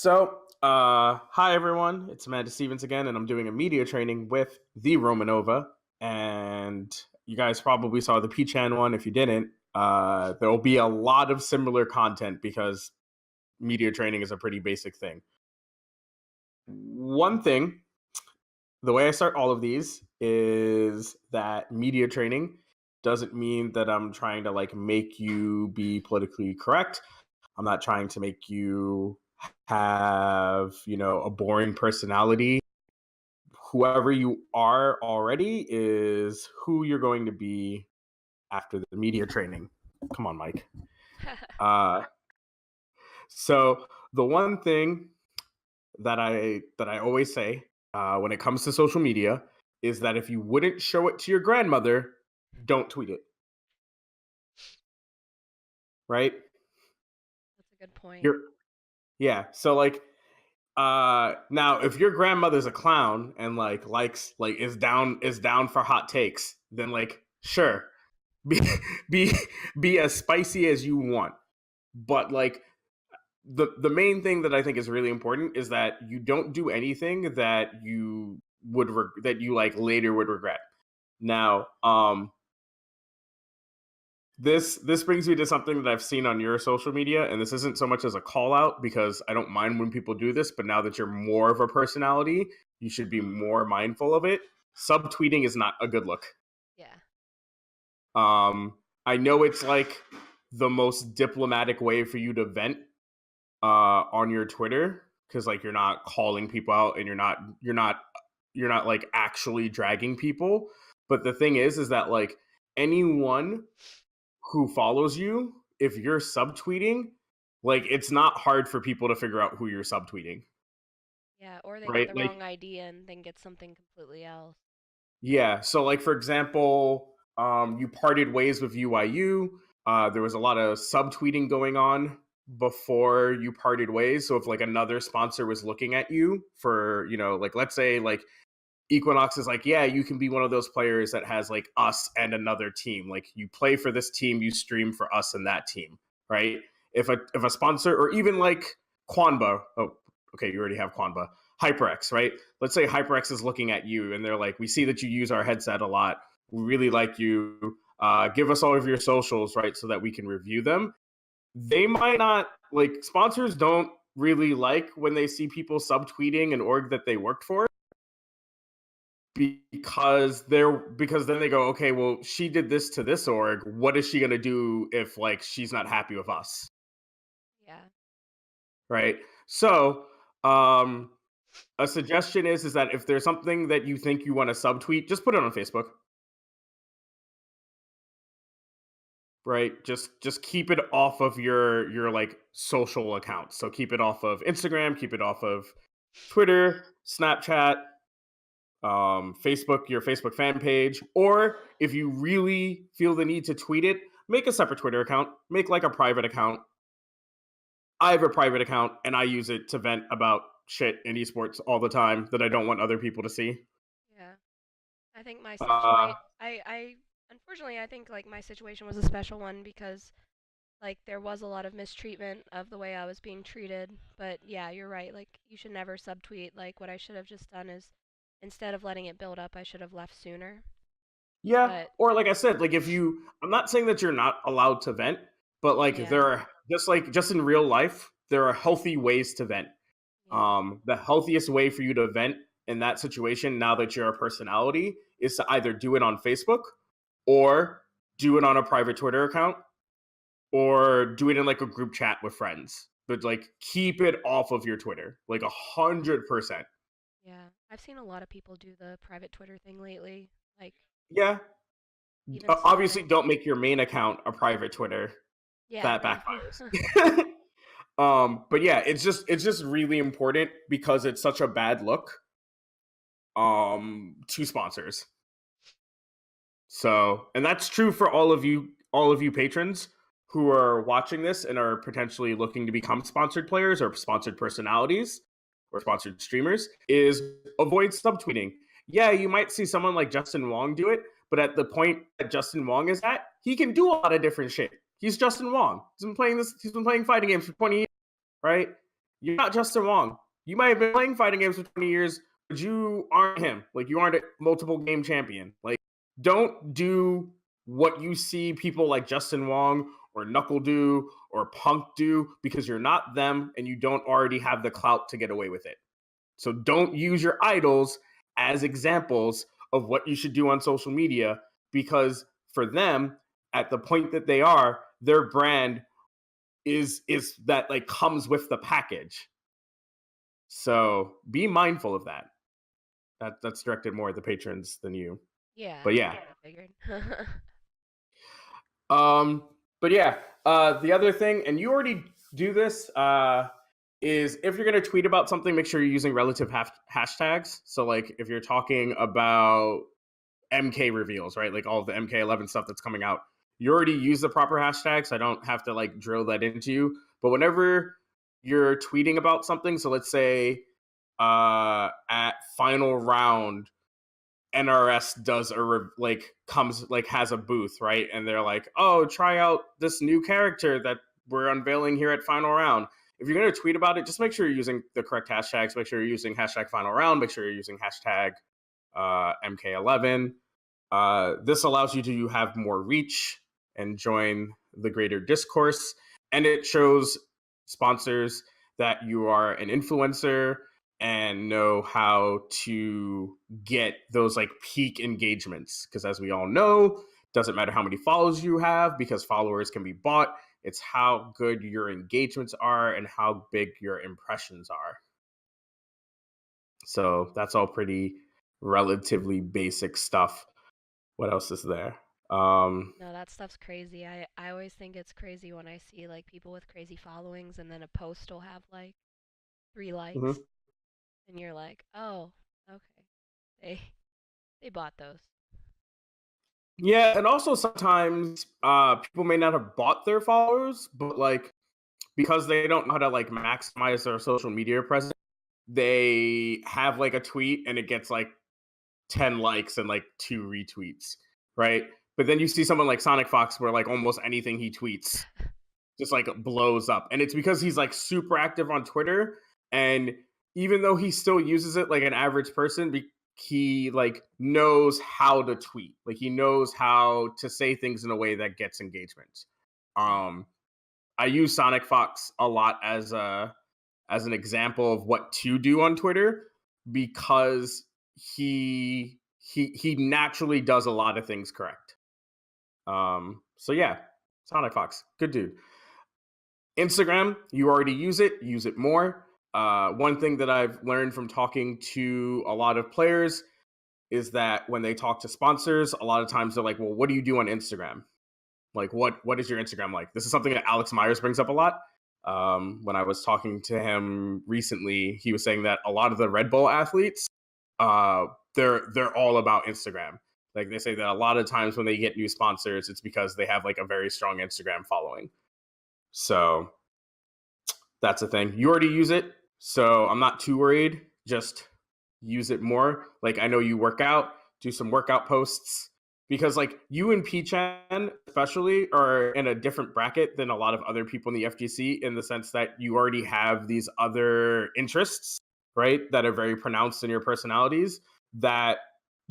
Hi everyone, it's Amanda Stevens again, and I'm doing a media training with the Romanova. And you guys probably saw the P-Chan one. If you didn't, there will be a lot of similar content because media training is a pretty basic thing. One thing, the way I start all of these is that media training doesn't mean that I'm trying to make you be politically correct. I'm not trying to make you have, a boring personality. Whoever you are already is who you're going to be after the media training. Come on, Mike. Uh, so the one thing that I always say when it comes to social media is that if you wouldn't show it to your grandmother, don't tweet it. Right? That's a good point. You're yeah. So now if your grandmother's a clown and likes is down for hot takes, then sure, be be be as spicy as you want. But the main thing that I think is really important is that you don't do anything that you that you later would regret. Now, this brings me to something that I've seen on your social media, and this isn't so much as a call out because I don't mind when people do this, but now that you're more of a personality, you should be more mindful of it. Subtweeting is not a good look. Yeah. I know it's the most diplomatic way for you to vent on your Twitter because you're not calling people out and you're not actually dragging people. But the thing is that anyone who follows you, if you're subtweeting, it's not hard for people to figure out who you're subtweeting. Yeah, or they get Right? the wrong idea and then get something completely else. Yeah. So for example, you parted ways with UIU. There was a lot of subtweeting going on before you parted ways. So if another sponsor was looking at you for, let's say Equinox is yeah, you can be one of those players that has us and another team. You play for this team, you stream for us and that team, right? If a sponsor or even Quanba, oh, okay, you already have Quanba, HyperX, right? Let's say HyperX is looking at you and they're we see that you use our headset a lot. We really like you. Give us all of your socials, right, so that we can review them. They might not sponsors don't really like when they see people subtweeting an org that they worked for because then they go, okay, well, she did this to this org. What is she gonna do if she's not happy with us? Yeah. Right. So a suggestion is that if there's something that you think you want to subtweet, just put it on Facebook. Right. Just keep it off of your social accounts. So keep it off of Instagram, keep it off of Twitter, Snapchat, Facebook, your Facebook fan page, or if you really feel the need to tweet it, make a separate Twitter account, make a private account. I have a private account and I use it to vent about shit in esports all the time that I don't want other people to see. Yeah. I think my Uh, situation I unfortunately I think my situation was a special one because there was a lot of mistreatment of the way I was being treated. But yeah, you're right. You should never subtweet. What I should have just done is instead of letting it build up, I should have left sooner. yeah, But or if I'm not saying that you're not allowed to vent, but yeah. there are just in real life, there are healthy ways to vent. Yeah. The healthiest way for you to vent in that situation, now that you're a personality, is to either do it on Facebook or do it on a private Twitter account or do it in a group chat with friends. But keep it off of your Twitter, 100%. Yeah. I've seen a lot of people do the private Twitter thing lately. Like Yeah. even Obviously, started. don't make your main account a private Twitter. Yeah, That no. backfires. But yeah, it's just really important because it's such a bad look to sponsors. So, and that's true for all of you patrons who are watching this and are potentially looking to become sponsored players or sponsored personalities or sponsored streamers, is avoid subtweeting. Yeah, you might see someone like Justin Wong do it, but at the point that Justin Wong is at, he can do a lot of different shit. He's Justin Wong. He's been playing fighting games for 20 years, right? You're not Justin Wong. You might have been playing fighting games for 20 years, but you aren't him. Like you aren't a multiple game champion. Like don't do what you see people like Justin Wong or Knuckle do or Punk do because you're not them and you don't already have the clout to get away with it. So don't use your idols as examples of what you should do on social media because for them, at the point that they are, their brand is that like comes with the package. So be mindful of that. That's directed more at the patrons than you. Yeah, But yeah. I figured. Um, but yeah, the other thing, and you already do this, is if you're gonna tweet about something, make sure you're using relative hashtags. So like if you're talking about MK reveals, right? Like all of the MK11 stuff that's coming out. You already use the proper hashtags. So I don't have to like drill that into you. But whenever you're tweeting about something, so let's say at final round, NRS does like comes like has a booth, right? And they're like, "Oh, try out this new character that we're unveiling here at final round." If you're going to tweet about it, just make sure you're using the correct hashtags. Make sure you're using hashtag final round. Make sure you're using hashtag MK11. This allows you to have more reach and join the greater discourse. And it shows sponsors that you are an influencer and know how to get those like peak engagements. Because as we all know, doesn't matter how many follows you have because followers can be bought. It's how good your engagements are and how big your impressions are. So that's all pretty relatively basic stuff. What else is there? No, that stuff's crazy. I always think it's crazy when I see like people with crazy followings and then a post will have like 3 likes mhm. and you're like, "Oh, okay. They they bought those." Yeah, and also sometimes people may not have bought their followers, but like because they don't know how to like maximize their social media presence, they have like a tweet and it gets like 10 likes and like 2 retweets, right? But then you see someone like Sonic Fox where like almost anything he tweets just like blows up. And it's because he's like super active on Twitter. And even though he still uses it like an average person, he like knows how to tweet. Like he knows how to say things in a way that gets engagement. Yeah. Um, I use Sonic Fox a lot as an example of what to do on Twitter because he naturally does a lot of things correct. So yeah, Sonic Fox, good dude. Instagram, you already use it more. One thing that I've learned from talking to a lot of players is that when they talk to sponsors, a lot of times they're like, "Well, what do you do on Instagram? Like, what is your Instagram like?" This is something that Alex Myers brings up a lot. When I was talking to him recently, he was saying that a lot of the Red Bull athletes, uh, they're all about Instagram. Like they say that a lot of times when they get new sponsors, it's because they have like a very strong Instagram following. So that's the thing. You already use it, so I'm not too worried. Just use it more. Like I know you work out, do some workout posts because like you and P-Chan especially are in a different bracket than a lot of other people in the FGC in the sense that you already have these other interests, right? That are very pronounced in your personalities that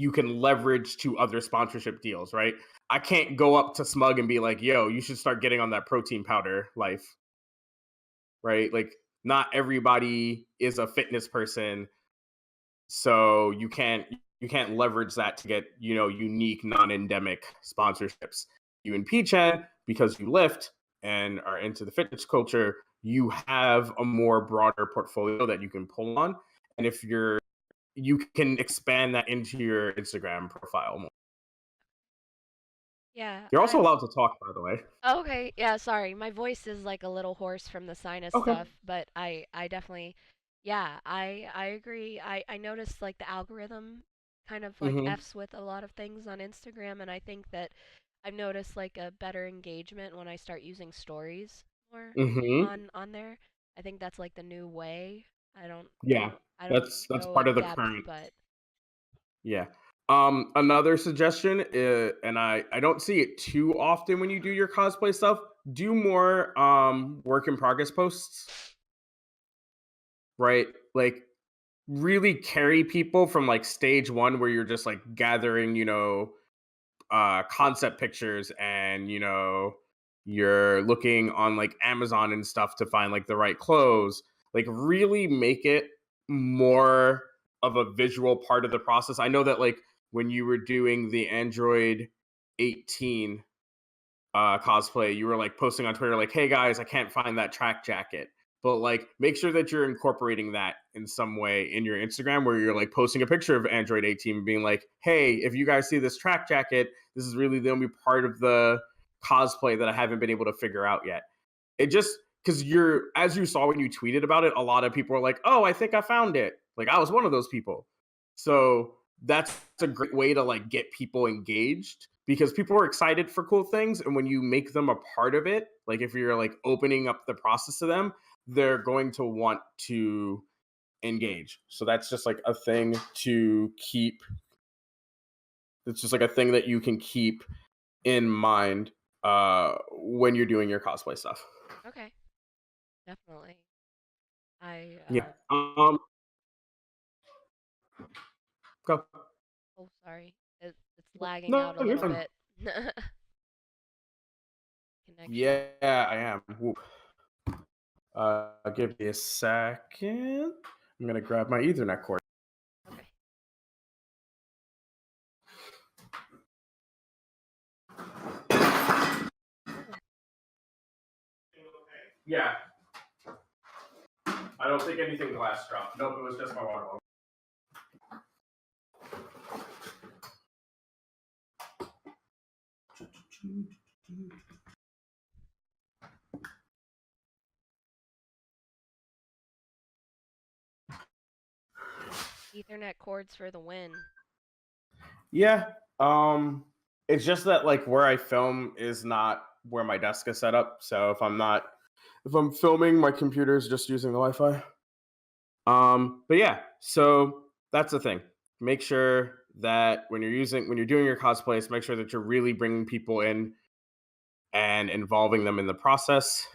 you can leverage to other sponsorship deals, right? I can't go up to Smug and be like, "Yo, you should start getting on that protein powder life." Right? Like not everybody is a fitness person, so you can't leverage that to get, you know, unique non-endemic sponsorships. You and P-Chan, because you lift and are into the fitness culture, you have a more broader portfolio that you can pull on. And if you can expand that into your Instagram profile more. Yeah, You're also I allowed to talk, by the way. Okay, yeah, sorry. My voice is like a little hoarse from the sinus Okay. stuff, but I definitely yeah, I agree. I noticed like the algorithm kind of like Mm-hmm. F's with a lot of things on Instagram, and I think that I've noticed like a better engagement when I start using stories more Mm-hmm. on there. I think that's like the new way. I don't Yeah. I don't That's go part in of the depth, current. but Yeah. Another suggestion, and I don't see it too often when you do your cosplay stuff. Do more work in progress posts. right? Like really carry people from like stage one where you're just like gathering, concept pictures and you're looking on like Amazon and stuff to find like the right clothes, like really make it more of a visual part of the process. I know that like when you were doing the Android 18 cosplay, you were like posting on Twitter, like, "Hey guys, I can't find that track jacket." But like, make sure that you're incorporating that in some way in your Instagram, where you're like posting a picture of Android 18, and being like, "Hey, if you guys see this track jacket, this is really the only part of the cosplay that I haven't been able to figure out yet." It just because you're as you saw when you tweeted about it, a lot of people were like, "Oh, I think I found it." Like I was one of those people. So that's a great way to like get people engaged because people are excited for cool things, and when you make them a part of it, like if you're like opening up the process to them, they're going to want to engage. So that's just like a thing to keep. It's just like a thing that you can keep in mind when you're doing your cosplay stuff. Okay, definitely. I Yeah. Go. oh sorry, it's lagging No, out a you're little fine. bit. Connection. Yeah, I am. Whoop. Give me a second. I'm gonna grab my Ethernet cord. Okay. Oh, Yeah, I don't think anything glass dropped. Nope, it was just my water bottle. Ethernet cords for the win. Yeah, um, it's just that like where I film is not where my desk is set up. So if I'm filming, my computer is just using the Wi-Fi. But yeah, so that's the thing. Make sure that when you're doing your cosplays, make sure that you're really bringing people in and involving them in the process,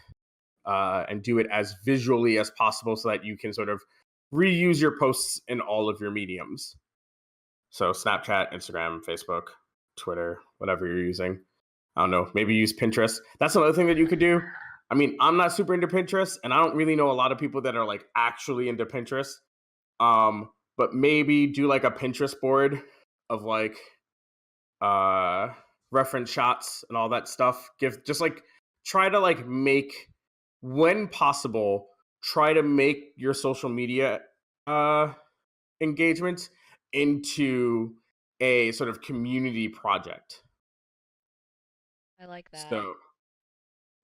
and do it as visually as possible so that you can sort of reuse your posts in all of your mediums. So Snapchat, Instagram, Facebook, Twitter, whatever you're using. I don't know, maybe use Pinterest. That's another thing that you could do. I mean, I'm not super into Pinterest, and I don't really know a lot of people that are like actually into Pinterest. But maybe do like a Pinterest board of like uh reference shots and all that stuff. Give just like try to like make when possible, try to make your social media uh engagements into a sort of community project. I like that. So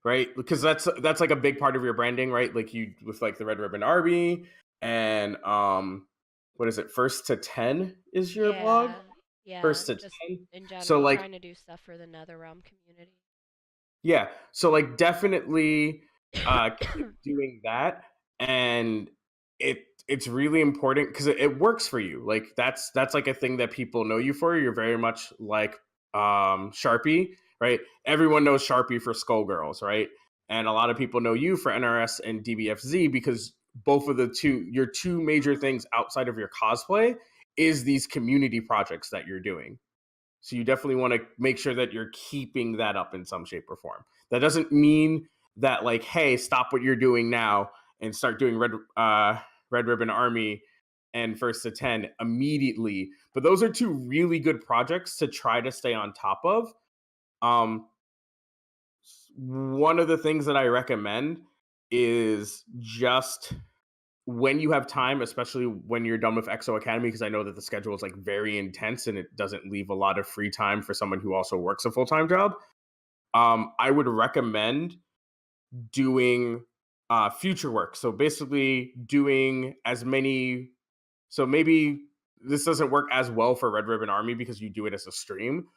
right? Because that's like a big part of your branding, right? Like you with like the Red Ribbon Army and what is it? First to 10 is your blog? Yeah, yeah, First to just 10. in So general, like trying to do stuff for the NetherRealm community. yeah. So like definitely keep doing that. And it's really important because it works for you. Like that's like a thing that people know you for. You're very much like Sharpie, right? Everyone knows Sharpie for Skullgirls, right? And a lot of people know you for NRS and DBFZ because both of the your two major things outside of your cosplay is these community projects that you're doing. So you definitely want to make sure that you're keeping that up in some shape or form. That doesn't mean that like, hey, stop what you're doing now and start doing Red Ribbon Army and First to 10 immediately. But those are two really good projects to try to stay on top of. Um, One of the things that I recommend is just when you have time, especially when you're done with EXO Academy, because I know that the schedule is like very intense and it doesn't leave a lot of free time for someone who also works a full time job. I would recommend doing future work. So basically, doing as many. So maybe this doesn't work as well for Red Ribbon Army because you do it as a stream,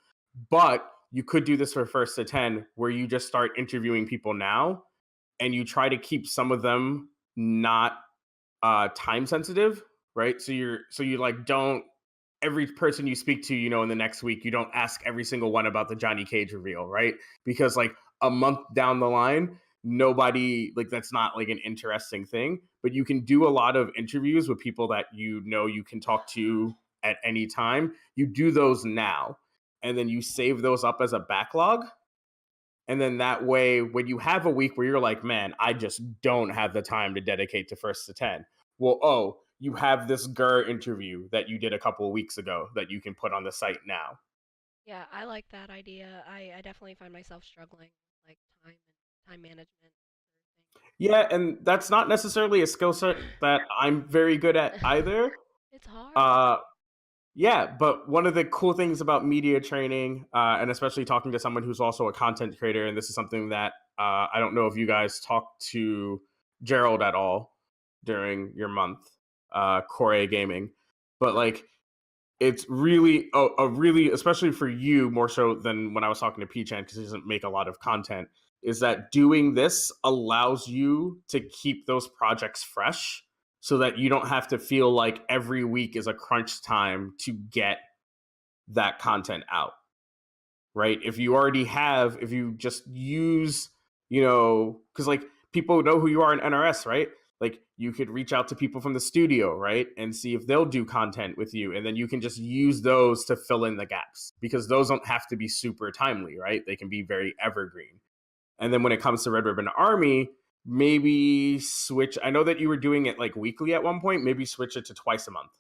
but you could do this for First to 10, where you just start interviewing people now and you try to keep some of them not time sensitive, right? So you like don't every person you speak to, in the next week, you don't ask every single one about the Johnny Cage reveal, right? Because like a month down the line, nobody, like, that's not like an interesting thing, but you can do a lot of interviews with people that you can talk to at any time. You do those now, and then you save those up as a backlog, and then that way, when you have a week where you're like, man, I just don't have the time to dedicate to first to 10. Well, oh, you have this GER interview that you did a couple of weeks ago that you can put on the site now. Yeah, I like that idea. I definitely find myself struggling with like time management sort Yeah, and that's not necessarily a skill set of that I'm very good at thing. either. It's hard. Uh, Yeah, but one of the cool things about media training, and especially talking to someone who's also a content creator, and this is something that I don't know if you guys talked to Gerald at all during your month, Core Gaming, but like it's really a really, especially for you more so than when I was talking to P Chan because he doesn't make a lot of content, is that doing this allows you to keep those projects fresh so that you don't have to feel like every week is a crunch time to get that content out, right? If you already have, if you just use, because like people know who you are in NRS, right? Like you could reach out to people from the studio, right? And see if they'll do content with you. And then you can just use those to fill in the gaps because those don't have to be super timely, right? They can be very evergreen. And then when it comes to Red Ribbon Army, maybe switch. I know that you were doing it like weekly at one point, maybe switch it to twice a month.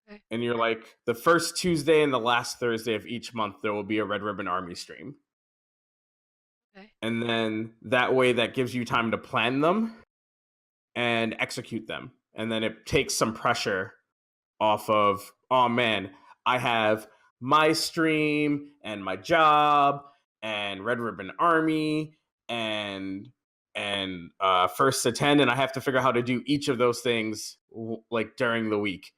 Okay. And you're like, the first Tuesday and the last Thursday of each month, there will be a Red Ribbon Army stream. Okay. And then that way, that gives you time to plan them and execute them. And then it takes some pressure off of, oh man, I have my stream and my job and Red Ribbon Army and first to 10, and I have to figure out how to do each of those things like during the week.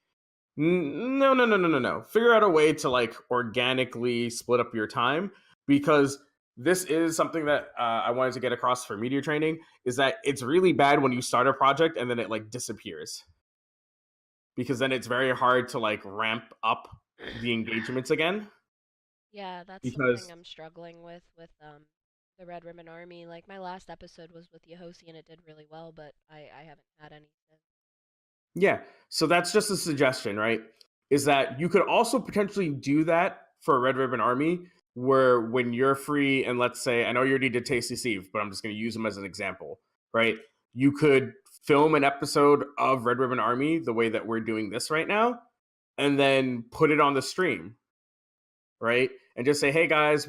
No, no, no, no, no, no. Figure out a way to like organically split up your time, because this is something that I wanted to get across for media training, is that it's really bad when you start a project and then it like disappears, because then it's very hard to like ramp up the engagements again. Yeah, that's something Because I'm struggling with the Red Ribbon Army. Like my last episode was with Yohosi and it did really well, but I haven't had any since. yeah, so that's just a suggestion, right? Is that you could also potentially do that for a Red Ribbon Army, where when you're free, and let's say, I know you already did Tasty Steve, but I'm just going to use him as an example, right? You could film an episode of Red Ribbon Army the way that we're doing this right now, and then put it on the stream, right? And just say, hey guys,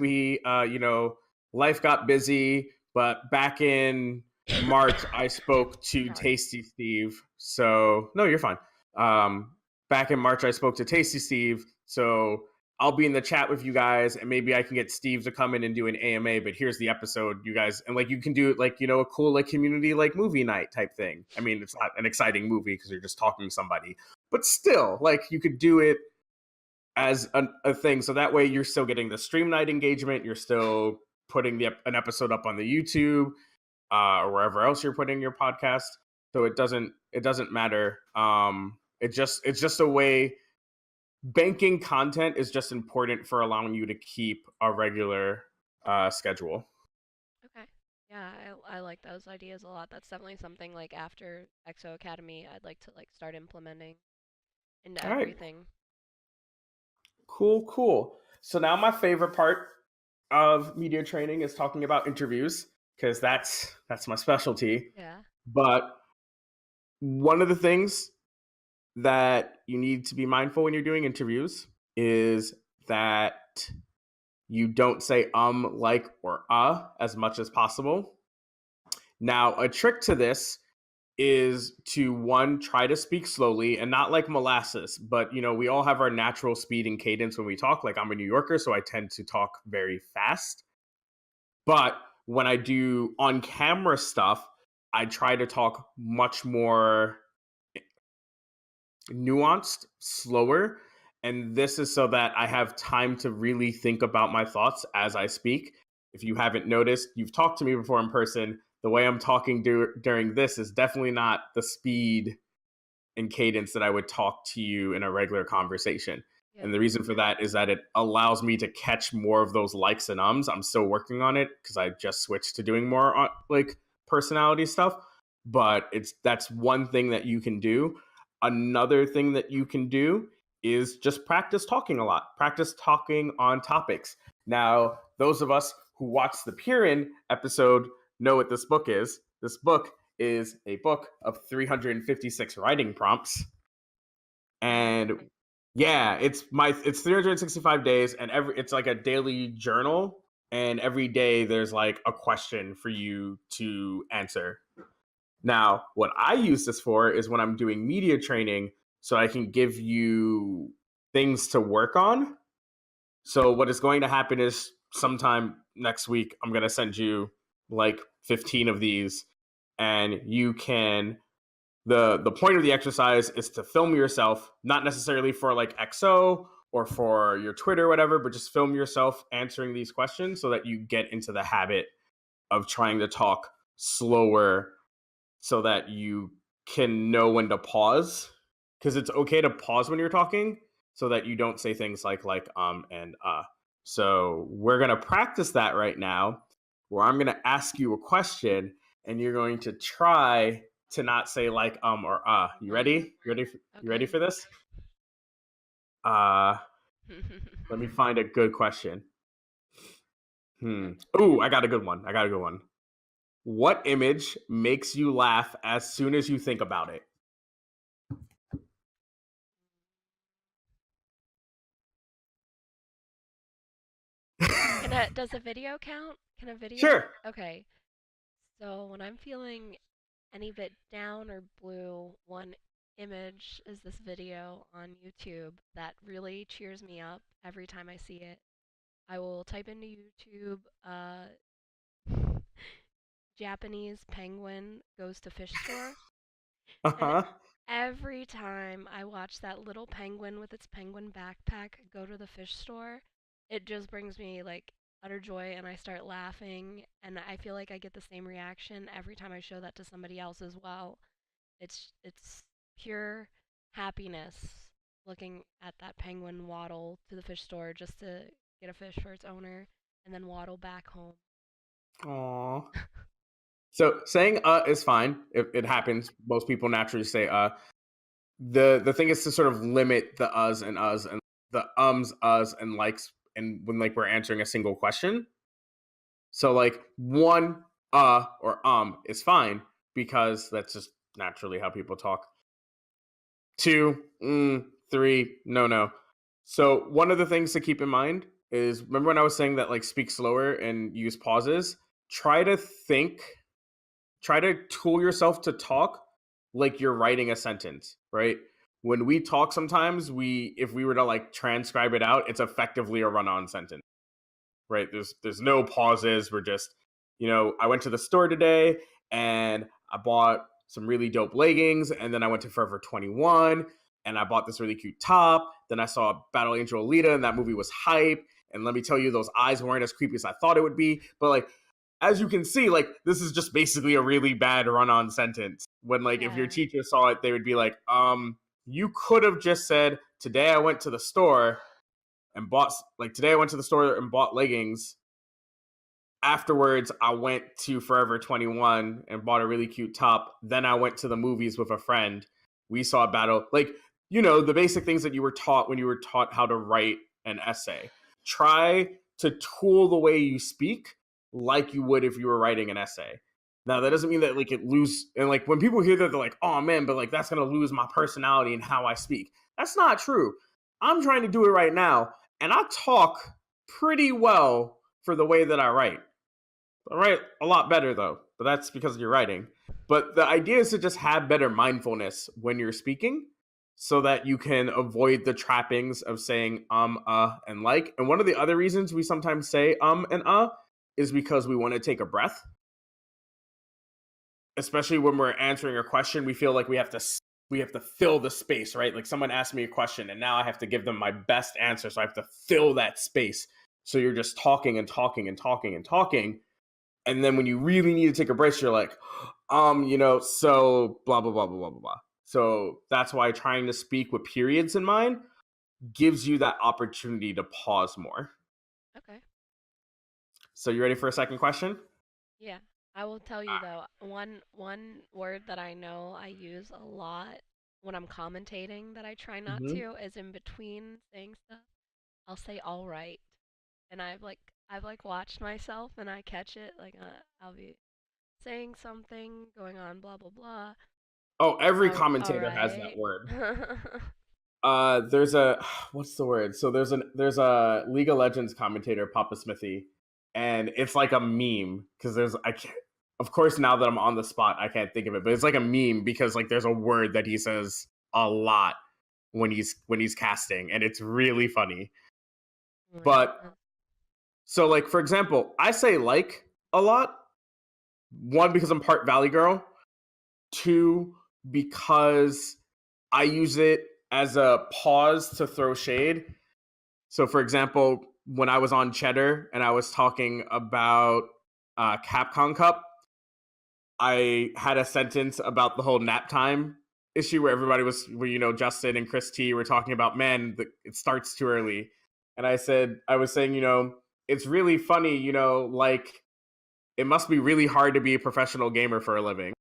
life got busy, but back in March, I spoke to Sorry. Tasty Steve. So, no, you're fine. Um, Back in March, I spoke to Tasty Steve. So, I'll be in the chat with you guys, and maybe I can get Steve to come in and do an AMA. But here's the episode, you guys, and like you can do it like a cool like community like movie night type thing. I mean, it's not an exciting movie because you're just talking to somebody, but still, like you could do it as a thing, so that way you're still getting the stream night engagement, you're still putting an episode up on the YouTube, or wherever else you're putting your podcast. So it doesn't matter. It's just a way. Banking content is just important for allowing you to keep a regular schedule. Okay. Yeah, I like those ideas a lot. That's definitely something like after EXO Academy I'd like to like start implementing into All right, everything. cool, cool. So now my favorite part of media training is talking about interviews, because that's my specialty. Yeah. But one of the things that you need to be mindful when you're doing interviews is that you don't say like, or as much as possible. Now, a trick to this is to, one, try to speak slowly and not like molasses, but we all have our natural speed and cadence when we talk. Like, I'm a New Yorker, so I tend to talk very fast. But when I do on camera stuff, I try to talk much more nuanced, slower. And this is so that I have time to really think about my thoughts as I speak. If you haven't noticed, you've talked to me before in person. The way I'm talking during this is definitely not the speed and cadence that I would talk to you in a regular conversation. Yep. And the reason for that is that it allows me to catch more of those likes and ums. I'm still working on it because I just switched to doing more like personality stuff. But that's one thing that you can do. Another thing that you can do is just practice talking a lot. Practice talking on topics. Now, those of us who watched the Pirin episode know what this book is. This book is a book of 356 writing prompts. Wow. And yeah, it's 365 days, and it's like a daily journal, and every day there's like a question for you to answer. Now, what I use this for is when I'm doing media training, so I can give you things to work on. So what is going to happen is sometime next week, I'm going to send you like 15 of these, and you can the point of the exercise is to film yourself, not necessarily for like XO or for your Twitter or whatever, but just film yourself answering these questions so that you get into the habit of trying to talk slower so that you can know when to pause, because it's okay to pause when you're talking so that you don't say things like and so we're going to practice that right now, where I'm going to ask you a question and you're going to try to not say like or you ready, you ready Okay. for this? uh Let me find a good question. Ooh, I got a good one. What image makes you laugh as soon as you think about it? Does a video count? Can a video? Sure. Okay. So when I'm feeling any bit down or blue, one image is this video on YouTube that really cheers me up every time I see it. I will type into YouTube, Japanese penguin goes to fish store, and Uh-huh. every time I watch that little penguin with its penguin backpack go to the fish store, it just brings me like utter joy and I start laughing and I feel like I get the same reaction every time I show that to somebody else as well. It's pure happiness looking at that penguin waddle to the fish store just to get a fish for its owner and then waddle back home. Aw. So saying is fine. If it happens, most people naturally say the thing is to sort of limit the us and the us and likes, and when like we're answering a single question. So like one or is fine because that's just naturally how people talk. Two, three, no. So one of the things to keep in mind is, remember when I was saying that like speak slower and use pauses? Try to think, try to tool yourself to talk like you're writing a sentence, right? When we talk sometimes, if we were to like transcribe it out, it's effectively a run-on sentence, right? There's no pauses. We're just, I went to the store today and I bought some really dope leggings, and then I went to Forever 21 and I bought this really cute top. Then I saw Battle Angel Alita, and that movie was hype. And let me tell you, those eyes weren't as creepy as I thought it would be. But like, as you can see, like this is just basically a really bad run-on sentence. When like if your Yeah. teacher saw it, they would be like, you could have just said, today I went to the store and bought today I went to the store and bought leggings. Afterwards, I went to Forever 21 and bought a really cute top. Then I went to the movies with a friend. We saw a battle. Like, the basic things that you were taught when you were taught how to write an essay. Try to tool the way you speak like you would if you were writing an essay. Now, that doesn't mean that like it lose, and like when people hear that, they're like, oh man, but like that's gonna lose my personality and how I speak. That's not true. I'm trying to do it right now, and I talk pretty well for the way that I write. I write a lot better though, but that's because you're writing. But the idea is to just have better mindfulness when you're speaking so that you can avoid the trappings of saying and like. And one of the other reasons we sometimes say and is because we want to take a breath. Especially when we're answering a question, we feel like we have to fill the space, right? Like someone asked me a question and now I have to give them my best answer, so I have to fill that space. So you're just talking and talking and talking and talking, and then when you really need to take a break, you're like, so blah blah blah blah blah blah blah. So that's why trying to speak with periods in mind gives you that opportunity to pause more. Okay. So you ready for a second question? Yeah. I will tell you though, one word that I know I use a lot when I'm commentating that I try not Mm-hmm. to is in between saying stuff. I'll say all right. And I've like watched myself and I catch it like I'll be saying something going on blah blah blah. Oh, every All commentator has that right. word. There's a what's the word? So there's a League of Legends commentator, Papa Smithy, and it's like a meme because there's I can't. Of course, now that I'm on the spot, I can't think of it, but it's like a meme because like there's a word that he says a lot when he's casting, and it's really funny. Oh my But goodness. so like for example, I say like a lot. One because I'm part Valley Girl. Two because I use it as a pause to throw shade. So, for example, when I was on Cheddar and I was talking about Capcom Cup, I had a sentence about the whole nap time issue where everybody was, where, Justin and Chris T were talking about, man, it starts too early. And I was saying, it's really funny, like it must be really hard to be a professional gamer for a living.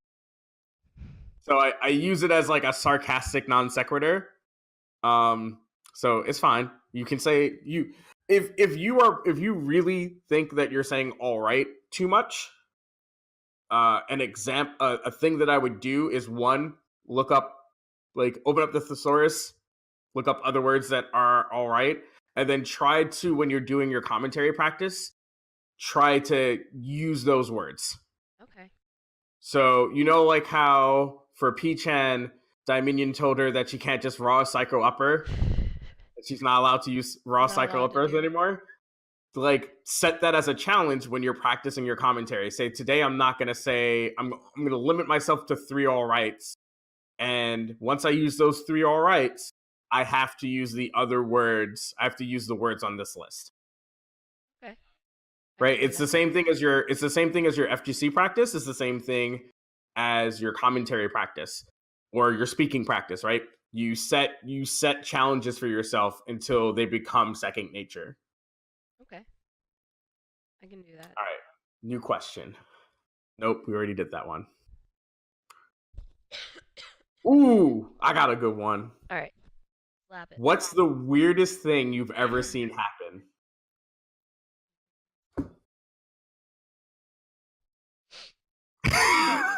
So I use it as like a sarcastic non sequitur. Um, so it's fine. You can say you if you really think that you're saying all right too much. A thing that I would do is one look up like open up the thesaurus, look up other words that are all right, and then try to when you're doing your commentary practice, try to use those words. Okay. So like how for P-chan, Dominion told her that she can't just raw psycho upper. She's not allowed to use raw Not psycho allowed to uppers do. anymore. Like set that as a challenge when you're practicing your commentary. Say today I'm not gonna say I'm gonna limit myself to three all rights. And once I use those three all rights, I have to use the other words. I have to use the words on this list. Okay. I Right? can do that. It's the same thing as your FGC practice. It's the same thing as your commentary practice or your speaking practice, right? You set challenges for yourself until they become second nature. Okay. I can do that. All right. New question. Nope, we already did that one. Ooh, I got a good one. All right. Slap it. What's the weirdest thing you've ever seen happen?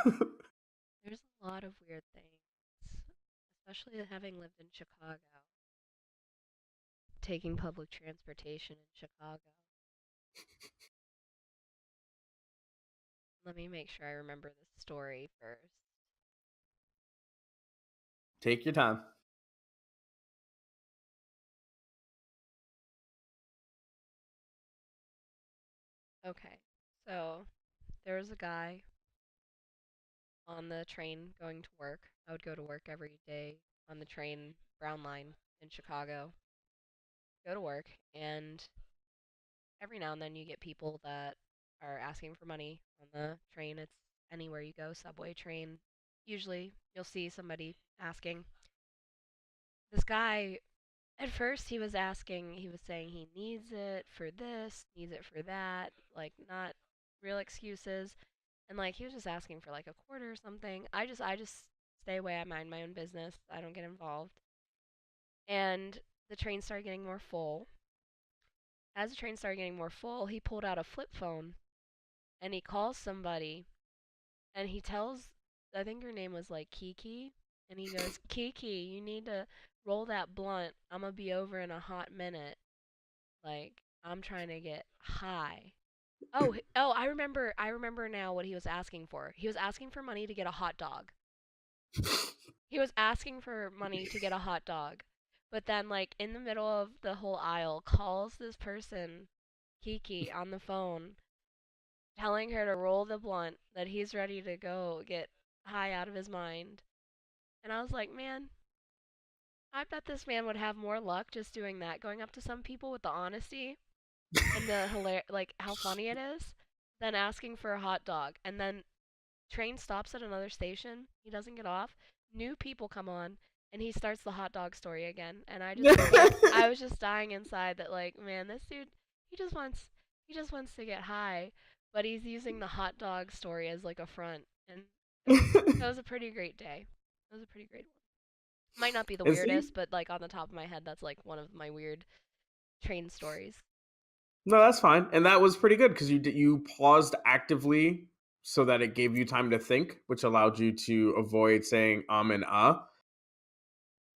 There's a lot of weird things, especially having lived in Chicago, taking public transportation in Chicago. Let me make sure I remember this story first. Take your time. Okay. So, there was a guy on the train going to work. I would go to work every day on the train, Brown Line in Chicago. Go to work, and every now and then you get people that are asking for money on the train. It's anywhere you go, subway, train. Usually you'll see somebody asking. This guy, at first, he was saying he needs it for this, needs it for that, like not real excuses. And like he was just asking for like a quarter or something. I just stay away. I mind my own business. I don't get involved. And the train started getting more full. As the train started getting more full, he pulled out a flip phone and he calls somebody and he tells, I think her name was like Kiki, and he goes, Kiki, you need to roll that blunt. I'm gonna be over in a hot minute. Like, I'm trying to get high. Oh, I remember now what he was asking for. He was asking for money to get a hot dog. He was asking for money to get a hot dog. But then, like, in the middle of the whole aisle, calls this person, Kiki, on the phone, telling her to roll the blunt, that he's ready to go get high out of his mind. And I was like, man, I bet this man would have more luck just doing that, going up to some people with the honesty and like how funny it is, than asking for a hot dog. And then train stops at another station. He doesn't get off. New people come on. and he starts the hot dog story again, and I just like I was just dying inside that like, man, this dude, he just wants he just wants to get high, but he's using the hot dog story as like a front, and it was a pretty great day. It was a pretty great one. Might not be the And see, weirdest, but like on the top of my head, that's like one of my weird train stories. no, that's fine, and that was pretty good because you paused actively so that it gave you time to think, which allowed you to avoid saying and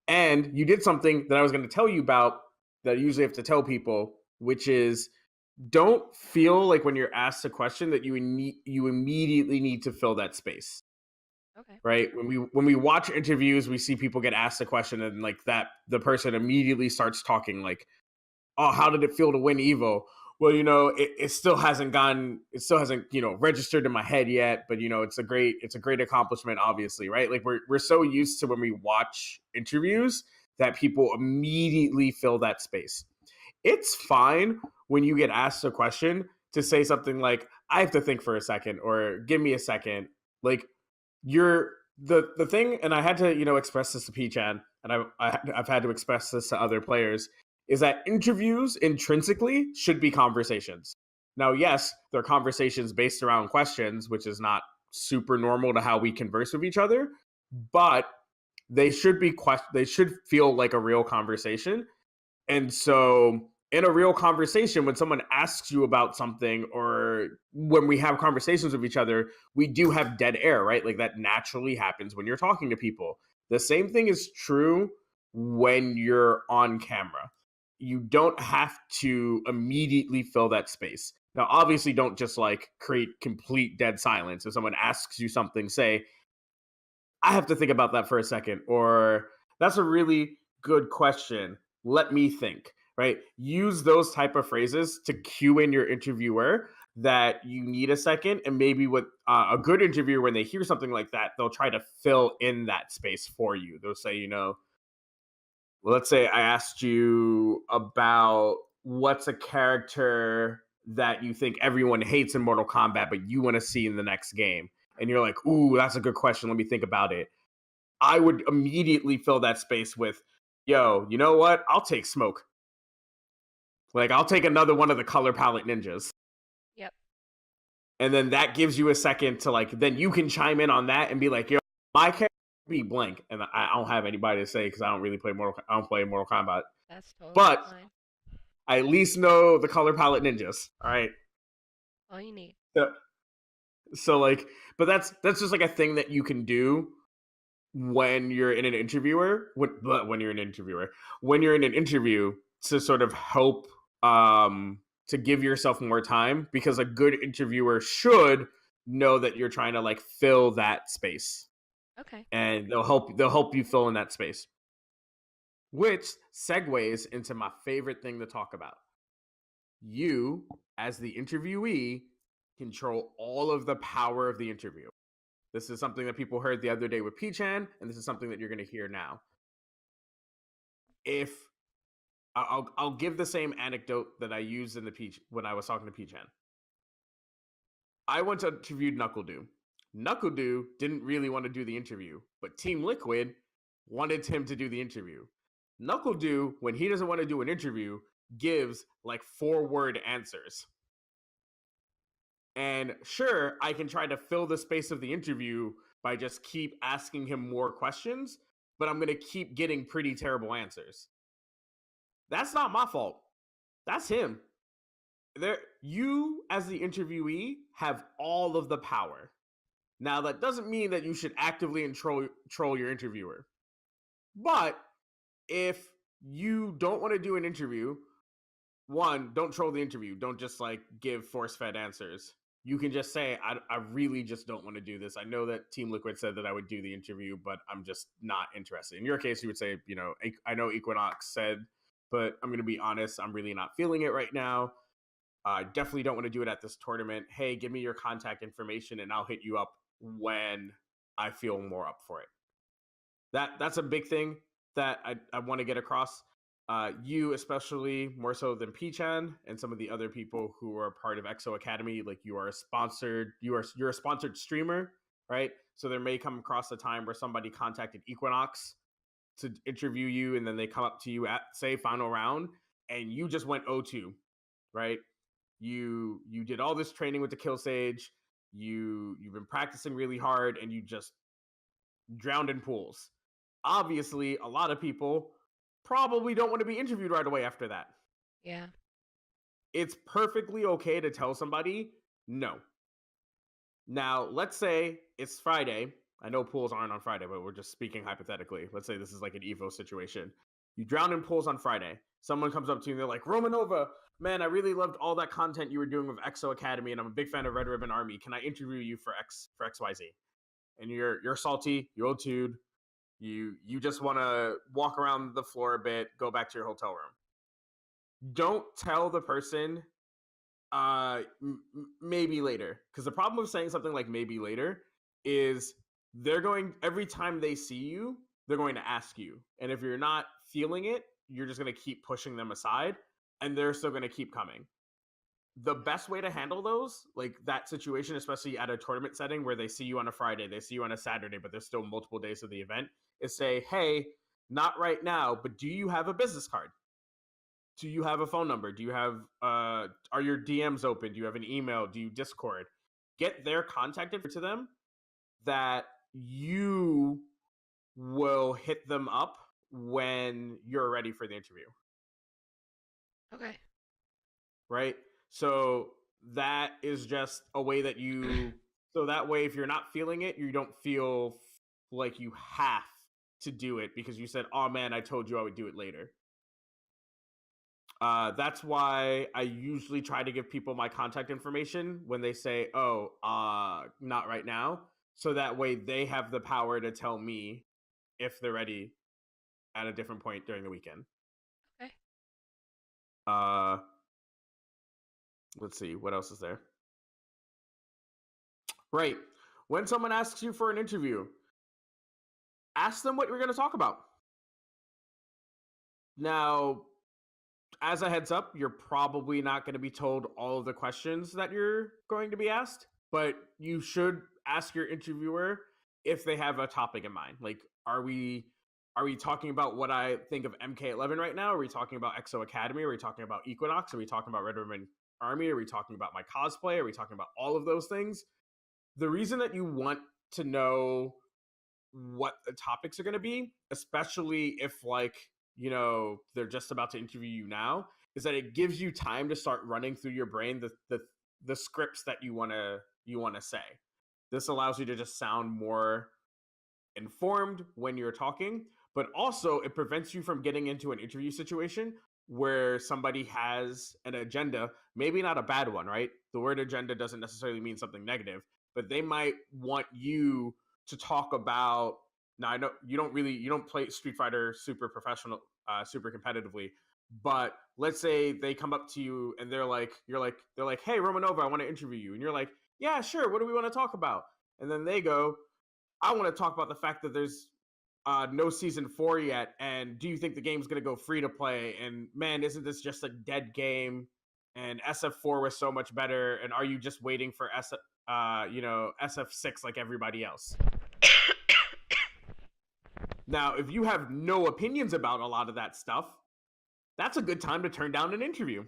and you did something that I was going to tell you about that I usually have to tell people, which is don't feel like when you're asked a question that you immediately need to fill that space. Okay. Right? When we watch interviews, we see people get asked a question and like that the person immediately starts talking like, "Oh, how did it feel to win Evo?" Well, it still hasn't registered in my head yet, but it's a great accomplishment, obviously, right? Like we're so used to when we watch interviews that people immediately fill that space. It's fine when you get asked a question to say something like, "I have to think for a second," or "Give me a second." Like you're the thing, and I had to express this to P-chan, and I've had to express this to other players, is that interviews intrinsically should be conversations. Now, yes, they're conversations based around questions, which is not super normal to how we converse with each other, but they should feel like a real conversation. And so, in a real conversation, when someone asks you about something or when we have conversations with each other, we do have dead air, right? Like that naturally happens when you're talking to people. The same thing is true when you're on camera. You don't have to immediately fill that space. Now, obviously, don't just like create complete dead silence. If someone asks you something, say, I have to think about that for a second. Or that's a really good question. Let me think. Right? Use those type of phrases to cue in your interviewer that you need a second, and maybe with a good interviewer, when they hear something like that, they'll try to fill in that space for you. They'll say, let's say I asked you about what's a character that you think everyone hates in Mortal Kombat, but you want to see in the next game. And you're like, ooh, that's a good question. Let me think about it. I would immediately fill that space with, yo, you know what? I'll take smoke. Like, I'll take another one of the color palette ninjas. Yep. And then that gives you a second to, like, then you can chime in on that and be like, yo, my character be blank. And I don't have anybody to say because I don't really I don't play Mortal Kombat. That's totally But fine. I at least know the color palette ninjas. All right. All you need. So, so like, but that's just like a thing that you can do when you're in an interviewer when you're in an interview to sort of help to give yourself more time, because a good interviewer should know that you're trying to like fill that space, Okay. and they'll help you fill in that space, which segues into my favorite thing to talk about. You, as the interviewee, control all of the power of the interview. This is something that people heard the other day with P-chan, and this is something that you're going to hear now. If I'll give the same anecdote that I used in the Peach when I was talking to P-chan. I went to interview Knuckle-Doo. Knuckle-Doo didn't really want to do the interview, but Team Liquid wanted him to do the interview. Knuckle-Doo, when he doesn't want to do an interview, gives like 4-word answers. And sure, I can try to fill the space of the interview by just keep asking him more questions, but I'm going to keep getting pretty terrible answers. That's not my fault. That's him. You as the interviewee have all of the power. Now that doesn't mean that you should actively troll your interviewer. But if you don't want to do an interview, one, don't troll the interview. Don't just like give force fed answers. You can just say, I really just don't want to do this. I know that Team Liquid said that I would do the interview, but I'm just not interested. In your case, you would say, I know Equinox said, but I'm going to be honest, I'm really not feeling it right now. I definitely don't want to do it at this tournament. Hey, give me your contact information and I'll hit you up when I feel more up for it. That's a big thing that I want to get across. You especially more so than P-chan and some of the other people who are part of EXO Academy, like you're a sponsored streamer, right? So there may come across a time where somebody contacted Equinox to interview you, and then they come up to you at say final round, and you just went 0-2, right? You did all this training with the kill sage, you've been practicing really hard, and you just drowned in pools. Obviously, a lot of people probably don't want to be interviewed right away after that. Yeah. It's perfectly okay to tell somebody no. Now, let's say it's Friday. I know pools aren't on Friday, but we're just speaking hypothetically. Let's say this is like an Evo situation. You drown in pools on Friday. Someone comes up to you and they're like, Romanova, man, I really loved all that content you were doing with EXO Academy, and I'm a big fan of Red Ribbon Army. Can I interview you for XYZ? And you're salty, you're old you just want to walk around the floor a bit, go back to your hotel room. Don't tell the person maybe later, because the problem with saying something like maybe later is they're going every time they see you, they're going to ask you, and if you're not feeling it, you're just going to keep pushing them aside, and they're still going to keep coming. The best way to handle those, like that situation, especially at a tournament setting where they see you on a Friday, they see you on a Saturday, but there's still multiple days of the event, is say, hey, not right now, but do you have a business card? Do you have a phone number? Do you have are your DMs open? Do you have an email? Do you Discord? Get their contact info to them that you will hit them up when you're ready for the interview. Okay. Right? So that is just a way that you so that way if you're not feeling it, you don't feel like you have to do it because you said, "Oh man, I told you I would do it later." That's why I usually try to give people my contact information when they say, "Oh, not right now," so that way they have the power to tell me if they're ready at a different point during the weekend. Okay. Uh, let's see, what else is there? Right. When someone asks you for an interview, ask them what you're going to talk about. Now, as a heads up, you're probably not going to be told all of the questions that you're going to be asked, but you should ask your interviewer if they have a topic in mind. Like, are we talking about what I think of MK11 right now? Are we talking about EXO Academy? Are we talking about Equinox? Are we talking about Red Ribbon Army? Are we talking about my cosplay? Are we talking about all of those things? The reason that you want to know what the topics are going to be, especially if they're just about to interview you now, is that it gives you time to start running through your brain the scripts that you want to say. This allows you to just sound more informed when you're talking, but also it prevents you from getting into an interview situation where somebody has an agenda, maybe not a bad one, right? The word agenda doesn't necessarily mean something negative, but they might want you to talk about. Now I know you don't play Street Fighter super professional, super competitively, but let's say they come up to you and they're like, hey Romanova, I want to interview you, and you're like, yeah, sure. What do we want to talk about? And then they go, I want to talk about the fact that there's no season 4 yet, and do you think the game's going to go free to play? And man, isn't this just a dead game? And SF4 was so much better. And are you just waiting for SF6 like everybody else? Now, if you have no opinions about a lot of that stuff, that's a good time to turn down an interview,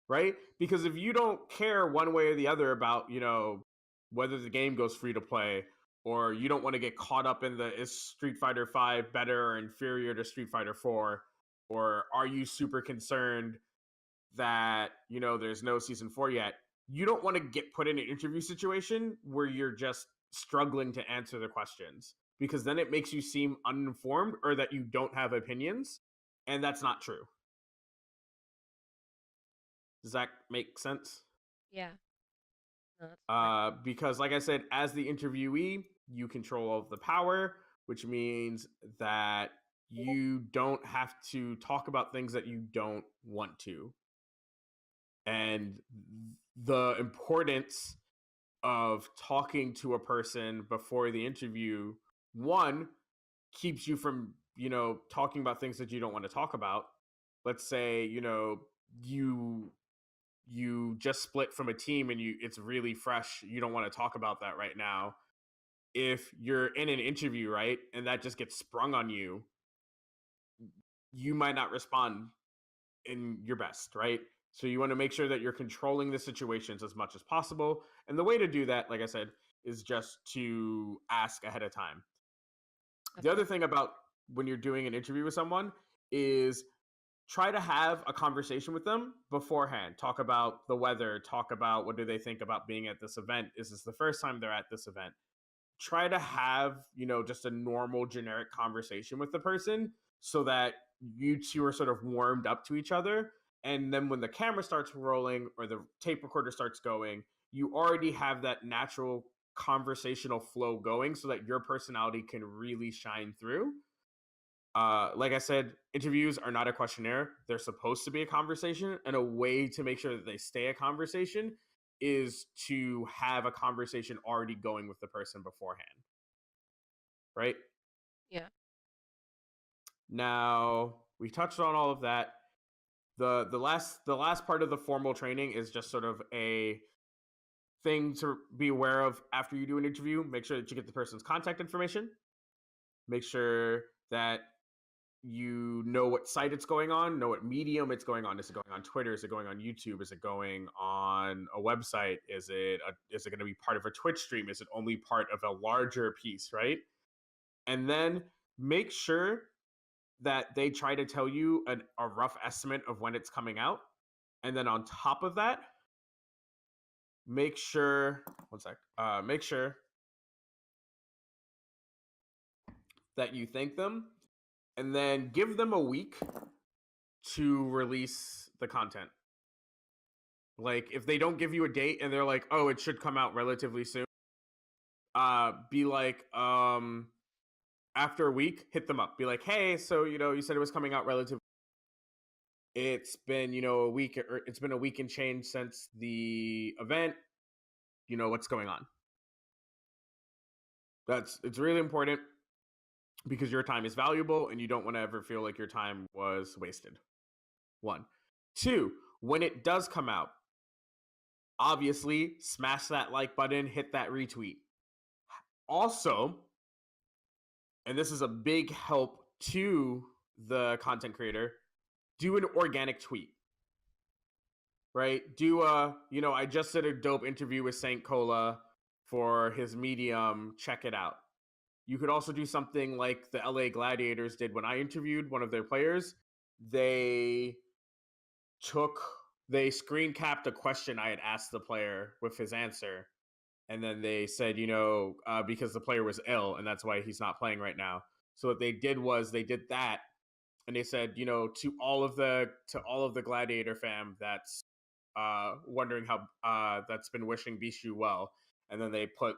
right? Because if you don't care one way or the other about, whether the game goes free to play, or you don't want to get caught up in the is Street Fighter 5 better or inferior to Street Fighter 4, or are you super concerned that, there's no season 4 yet, you don't want to get put in an interview situation where you're just struggling to answer the questions, because then it makes you seem uninformed or that you don't have opinions, and that's not true. Does that make sense? Yeah. No, that's fine. Because, like I said, as the interviewee, you control all of the power, which means that you don't have to talk about things that you don't want to. And the importance of talking to a person before the interview, one, keeps you from, talking about things that you don't want to talk about. Let's say, you just split from a team and it's really fresh, you don't want to talk about that right now, if you're in an interview, right, and that just gets sprung on you, you might not respond in your best, right? So you want to make sure that you're controlling the situations as much as possible. And the way to do that, like I said, is just to ask ahead of time. The Okay. other thing about when you're doing an interview with someone is try to have a conversation with them beforehand. Talk about the weather, talk about what do they think about being at this event? Is this the first time they're at this event? Try to have, just a normal generic conversation with the person so that you two are sort of warmed up to each other. And then when the camera starts rolling or the tape recorder starts going, you already have that natural conversational flow going so that your personality can really shine through. Like I said, interviews are not a questionnaire. They're supposed to be a conversation. And a way to make sure that they stay a conversation is to have a conversation already going with the person beforehand. Right? Yeah. Now, we touched on all of that. The last part of the formal training is just sort of a thing to be aware of after you do an interview. Make sure that you get the person's contact information. Make sure that you know what site it's going on, know what medium it's going on. Is it going on Twitter? Is it going on YouTube? Is it going on a website? Is it going to be part of a Twitch stream? Is it only part of a larger piece, right? And then make sure that they try to tell you a rough estimate of when it's coming out. And then on top of that, make sure that you thank them and then give them a week to release the content. Like if they don't give you a date and they're like, "Oh, it should come out relatively soon," be like, after a week, hit them up. Be like, "Hey, so you said it was coming out relatively. It's been a week, or it's been a week and change since the event. What's going on?" It's really important because your time is valuable and you don't want to ever feel like your time was wasted. One, two, when it does come out, obviously smash that like button, hit that retweet. Also, and this is a big help to the content creator, do an organic tweet, right? I just did a dope interview with Saint Cola for his Medium. Check it out. You could also do something like the LA Gladiators did when I interviewed one of their players. They took, they screen capped a question I had asked the player with his answer. And then they said, because the player was ill and that's why he's not playing right now. So what they did was they did that, and they said, to all of the Gladiator fam that's wondering how that's been wishing Bishu well, and then they put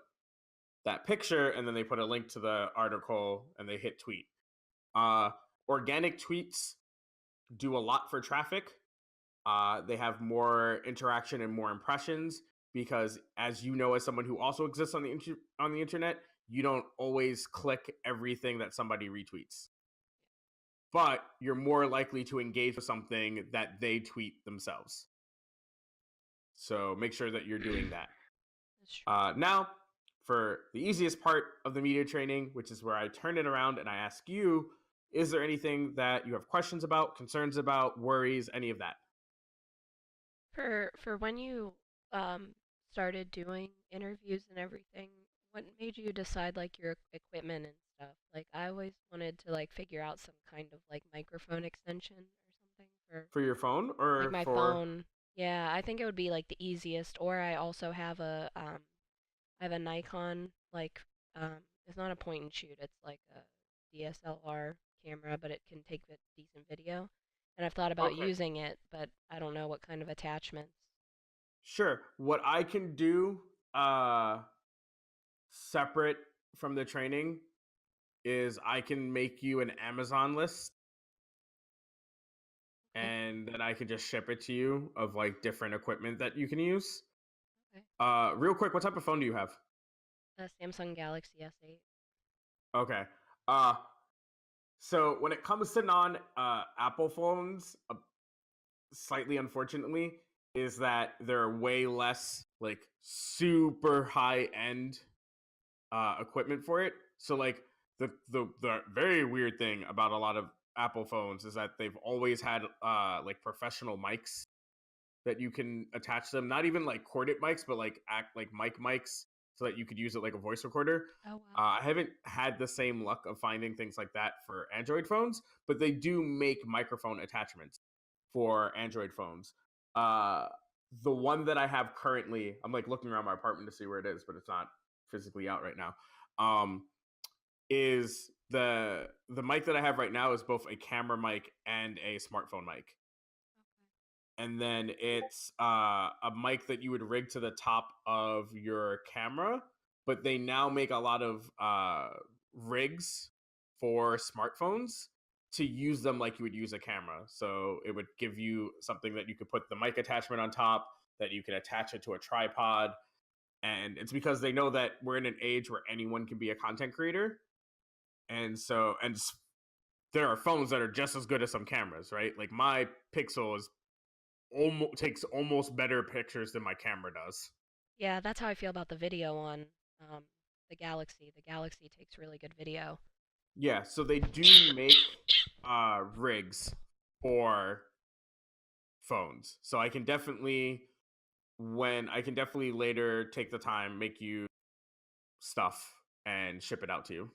that picture, and then they put a link to the article, and they hit tweet. Organic tweets do a lot for traffic. They have more interaction and more impressions because, as you know, as someone who also exists on the internet, you don't always click everything that somebody retweets, but you're more likely to engage with something that they tweet themselves. So make sure that you're doing that. That's true. Now, for the easiest part of the media training, which is where I turn it around and I ask you, is there anything that you have questions about, concerns about, worries, any of that? For when you um started doing interviews and everything, what made you decide like your equipment and stuff? Like I always wanted to like figure out some kind of like microphone extension or something for For your phone like or my for. phone. Yeah, I think it would be like the easiest. Or I also have I have a Nikon like it's not a point and shoot, it's like a DSLR camera, but it can take decent video. And I've thought about Okay, using it, but I don't know what kind of attachments. sure. What I can do separate from the training is I can make you an Amazon list, Okay. and then I can just ship it to you of like different equipment that you can use. Okay. Real quick, what type of phone do you have? Samsung Galaxy S8. Okay. Uh, so when it comes to non Apple phones, slightly unfortunately, is that they're way less like super high end equipment for it. So like the very weird thing about a lot of Apple phones is that they've always had like professional mics that you can attach them. Not even like corded mics, but like act like mics, so that you could use it like a voice recorder. Oh wow. I haven't had the same luck of finding things like that for Android phones, but they do make microphone attachments for Android phones. Uh, the one that I have currently, I'm like looking around my apartment to see where it is, but it's not physically out right now. Is the mic that I have right now is both a camera mic and a smartphone mic, and then it's a mic that you would rig to the top of your camera. But they now make a lot of rigs for smartphones to use them like you would use a camera. So it would give you something that you could put the mic attachment on top, that you can attach it to a tripod. And it's because they know that we're in an age where anyone can be a content creator. And so, and there are phones that are just as good as some cameras, right? Like my Pixel is almost takes almost better pictures than my camera does. Yeah, that's how I feel about the video on um, the Galaxy. The Galaxy takes really good video. Yeah, so they do make rigs for phones. So I can definitely later take the time, make you stuff and ship it out to you.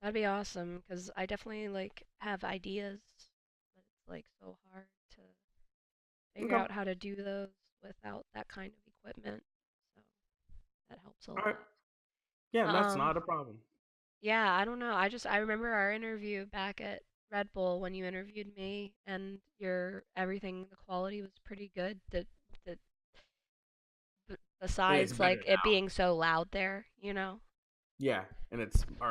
That'd be awesome because I definitely like have ideas, but it's like so hard to figure Okay. out how to do those without that kind of equipment. So that helps a All right. lot. Yeah, and that's Um, not a problem. yeah, I don't know. I remember our interview back at Red Bull when you interviewed me, and your everything, the quality was pretty good. The It's besides better like it now. being so loud there, you know. Yeah, and it's our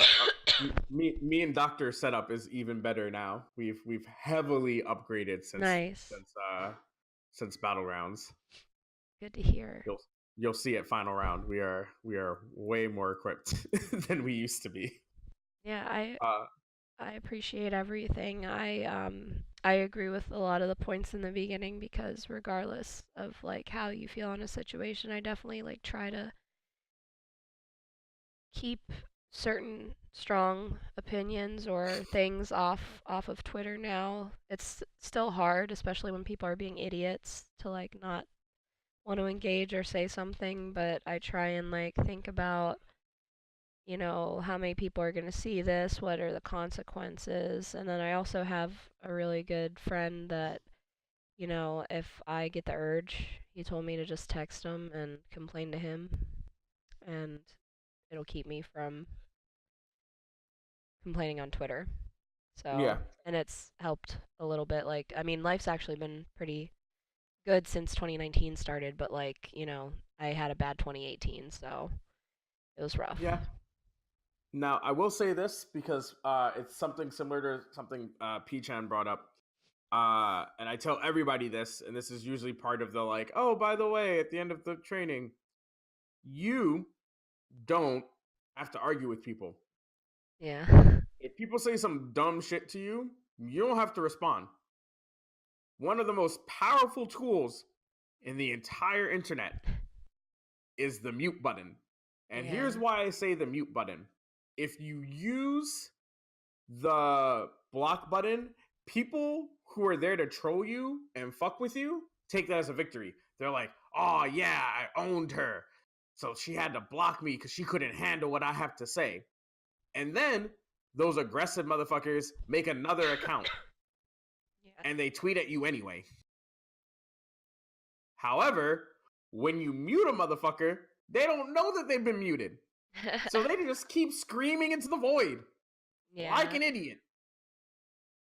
me and Doctor setup is even better now. We've heavily upgraded Nice. since Battlegrounds. Good to hear. You'll you'll see at final round we are way more equipped than we used to be. Yeah, I Uh, I appreciate everything. I agree with a lot of the points in the beginning because regardless of like how you feel in a situation, I definitely like try to keep certain strong opinions or things off of Twitter now. It's still hard, especially when people are being idiots to like not want to engage or say something, but I try and like think about how many people are going to see this, what are the consequences. And then I also have a really good friend that, if I get the urge, he told me to just text him and complain to him, and it'll keep me from complaining on Twitter. yeah, So, and it's helped a little bit. Like, I mean, life's actually been pretty good since 2019 started, but like, I had a bad 2018, so it was rough. yeah. Now I will say this because it's something similar to something P-chan brought up. And I tell everybody this, and this is usually part of the like, oh, by the way, at the end of the training, you don't have to argue with people. Yeah. If people say some dumb shit to you, you don't have to respond. One of the most powerful tools in the entire internet is the mute button. And Yeah. here's why I say the mute button. If you use the block button, people who are there to troll you and fuck with you take that as a victory. They're like, oh, yeah, I owned her. So she had to block me because she couldn't handle what I have to say. And then those aggressive motherfuckers make another account and they tweet at you anyway. However, when you mute a motherfucker, they don't know that they've been muted. Yeah. So they just keep screaming into the void like Yeah, an idiot.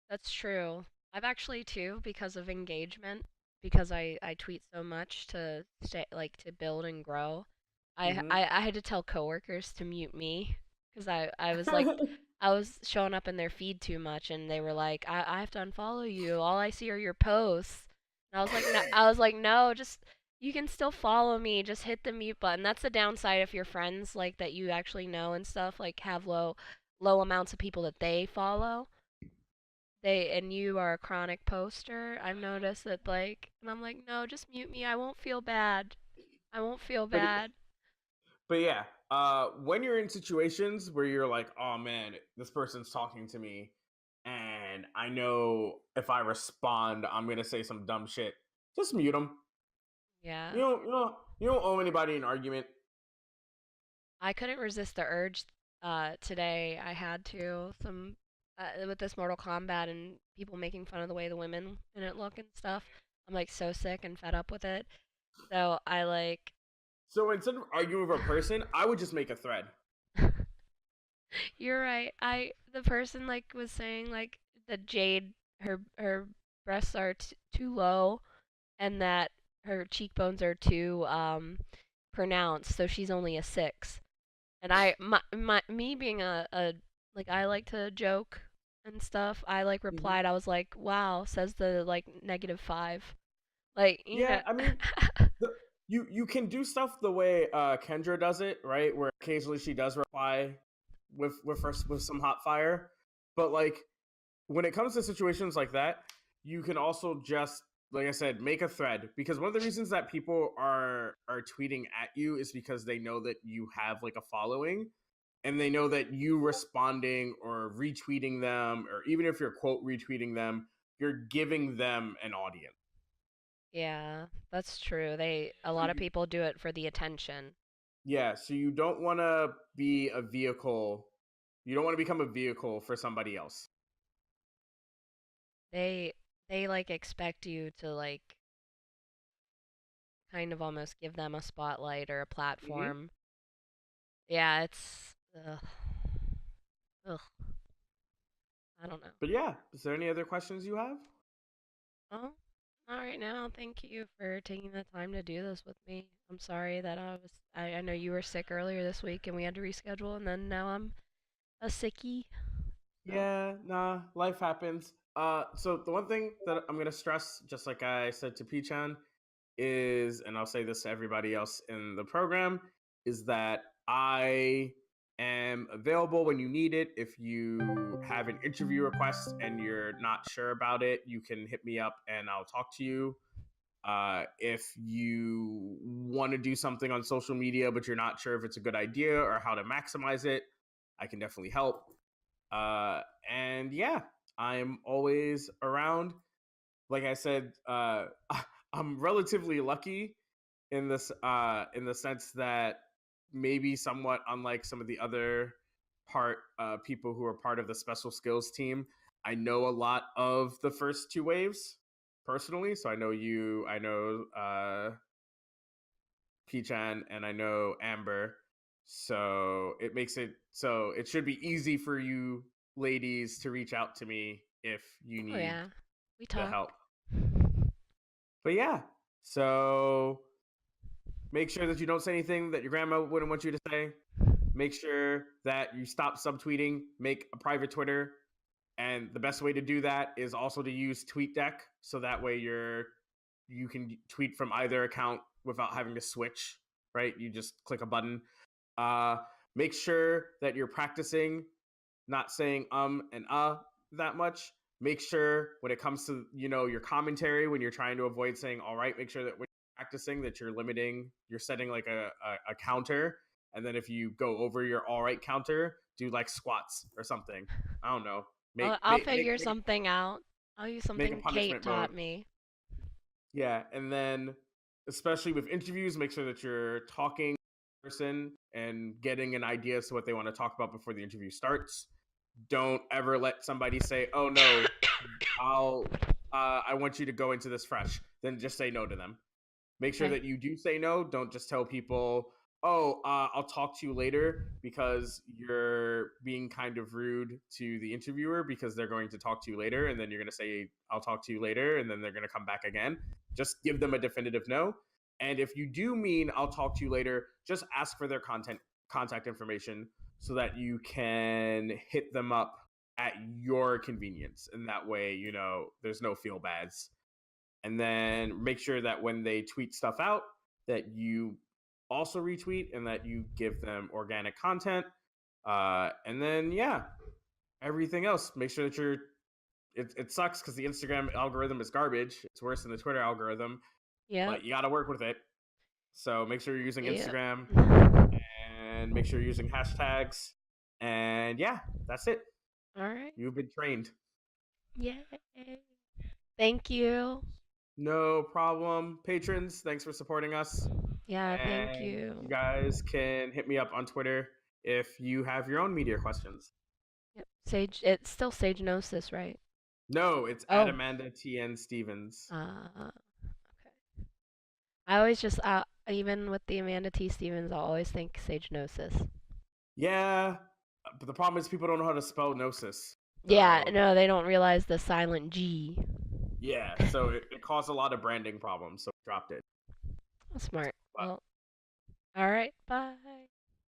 that's true. I've actually too, because of engagement, because I tweet so much to stay like to build and grow. Mm-hmm. I had to tell coworkers to mute me because I was like I was showing up in their feed too much, and they were like, I have to unfollow you. All I see are your posts. And I was like, no, just you can still follow me. Just hit the mute button. That's the downside if your friends like that you actually know and stuff like have low amounts of people that they follow. And you are a chronic poster. I've noticed that like, and I'm like, no, just mute me. I won't feel bad. I won't feel but bad. but yeah, When you're in situations where you're like, oh man, this person's talking to me, and I know if I respond, I'm gonna say some dumb shit. Just mute them. Yeah. You don't owe anybody an argument. I couldn't resist the urge today. I had to some with this Mortal Kombat and people making fun of the way the women in it look and stuff. I'm like so sick and fed up with it. So I like So instead of arguing with a person, I would just make a thread. you're right. The person like was saying like that Jade her breasts are too low and that her cheekbones are too pronounced, so she's only a 6. And me being a like I like to joke and stuff. I like Hmm. replied. I was like, "Wow," says the like -5. Like, you Yeah, know. I mean, the, you can do stuff the way Kendra does it, right? Where occasionally she does reply with some hot fire, but like when it comes to situations like that, you can also just, like I said, make a thread, because one of the reasons that people are tweeting at you is because they know that you have like a following, and they know that you responding or retweeting them, or even if you're quote retweeting them, you're giving them an audience. Yeah, that's true. A So lot of you, people do it for the attention. yeah, so you don't want to be a vehicle. You don't want to become a vehicle for somebody else. They they like expect you to like kind of almost give them a spotlight or a Hmm. platform. Yeah, it's ugh, I don't know. But yeah, is there any other questions you have? Oh, all right now. Thank you for taking the time to do this with me. I'm sorry that I know you were sick earlier this week and we had to reschedule, and then now I'm a sickie. So, Yeah, nah, life happens. So the one thing that I'm gonna stress, just like I said to Pichan, is, and I'll say this to everybody else in the program, is that I am available when you need it. If you have an interview request and you're not sure about it, you can hit me up and I'll talk to you. If you want to do something on social media but you're not sure if it's a good idea or how to maximize it, I can definitely help. And yeah, I'm always around. Like I said, I'm relatively lucky in the sense that maybe somewhat unlike some of the other people who are part of the special skills team, I know a lot of the first two waves personally. So I know you, I know Pichan, and I know Amber. So it makes it so it should be easy for you ladies to reach out to me if you oh need yeah, we the talk. help. But yeah, so make sure that you don't say anything that your grandma wouldn't want you to say. Make sure that you stop subtweeting, make a private Twitter. And the best way to do that is also to use TweetDeck, so that way you can tweet from either account without having to switch, right? You just click a button. Uh, Make sure that you're practicing not saying and that much. Make sure when it comes to your commentary, when you're trying to avoid saying all right, make sure that when you're practicing that you're setting like a counter, and then if you go over your all right counter, do like squats or something. I don't know. Make I'll make figure make make, something out. I'll use make a something Kate punishment mode. taught me. Yeah, and then especially with interviews, make sure that you're talking person and getting an idea as to what they want to talk about before the interview starts. Don't ever let somebody say, "Oh no, I want you to go into this fresh." Then just say no to them. Make sure Okay. that you do say no. Don't just tell people, "Oh, I'll talk to you later," because you're being kind of rude to the interviewer, because they're going to talk to you later, and then you're going to say, "I'll talk to you later," and then they're going to come back again. Just give them a definitive no. And if you do mean "I'll talk to you later," just ask for their contact information so that you can hit them up at your convenience, and that way there's no feel bads. And then make sure that when they tweet stuff out, that you also retweet and that you give them organic content. And then yeah, everything else, make sure that it sucks because the Instagram algorithm is garbage. It's worse than the Twitter algorithm, Yep. but you got to work with it. So make sure you're using Yeah. Instagram and make sure you're using hashtags. And yeah, that's it. All right. You've been trained. Yay. Thank you. No problem. Patrons, thanks for supporting us. Yeah, thank And you you. guys can hit me up on Twitter if you have your own media questions. Yep. Sage, it's still Sage Gnosis, right? No, it's at Oh. Amanda TN Stevens. Okay. I always just, even with the Amanda T. Stevens, I'll always think Sage Gnosis. Yeah, but the problem is people don't know how to spell gnosis. Yeah, So no, they don't realize the silent G. yeah, so it caused a lot of branding problems. So we dropped it. Smart. But Well, all right. Bye.